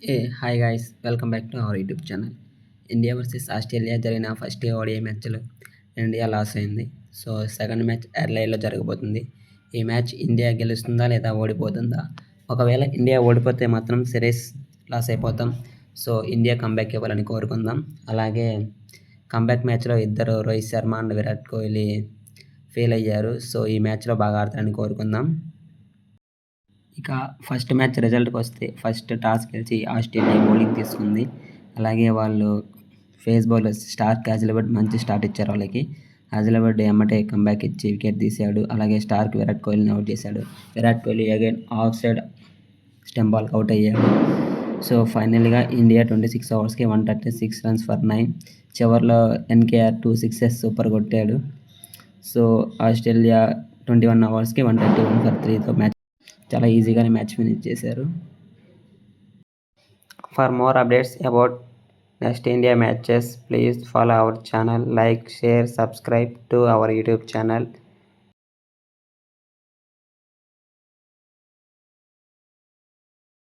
Hey, hi guys, welcome back to our YouTube channel. India versus Australia జరిగిన first ODI మ్యాచ్లో India loss అయింది. So second match ఎర్లైన్లో జరగబోతుంది. ఈ match India గెలుస్తుందా లేదా ఓడిపోతుందా? ఒకవేళ ఇండియా ఓడిపోతే మాత్రం సిరీస్ లాస్ అయిపోతాం. సో ఇండియా కంబ్యాక్ ఇవ్వాలని కోరుకుందాం. అలాగే కంబ్యాక్ మ్యాచ్లో ఇద్దరు రోహిత్ శర్మ అండ్ విరాట్ కోహ్లీ ఫెయిల్ అయ్యారు. సో ఈ మ్యాచ్లో బాగా ఆడతారని కోరుకుందాం. ఇక ఫస్ట్ మ్యాచ్ రిజల్ట్కి వస్తే ఫస్ట్ టాస్ గెలిచి ఆస్ట్రేలియా బౌలింగ్ తీసుకుంది. అలాగే వాళ్ళు ఫేస్ బౌలర్ స్టార్క్ హాజిల్వుడ్ మంచి స్టార్ట్ ఇచ్చారు వాళ్ళకి. హాజిల్వుడ్ ఎమ్మటే కంబ్యాక్ ఇచ్చి వికెట్ తీశాడు. అలాగే స్టార్క్ విరాట్ కోహ్లీని అవుట్ చేశాడు. Virat Kohli again off side stump బాల్కి అవుట్ అయ్యాడు. సో ఫైనల్గా ఇండియా 26 ఓవర్స్కి 136 రన్స్ ఫర్ 9. చివరిలో ఎన్కేఆర్ 2 6 సూపర్ కొట్టాడు. సో ఆస్ట్రేలియా 21 ఓవర్స్కి 131 ఫర్ 3తో మ్యాచ్ చాలా ఈజీగానే మ్యాచ్ ఫినిష్ చేశారు. For more updates about next India matches please follow our channel, like, share, subscribe to our YouTube channel.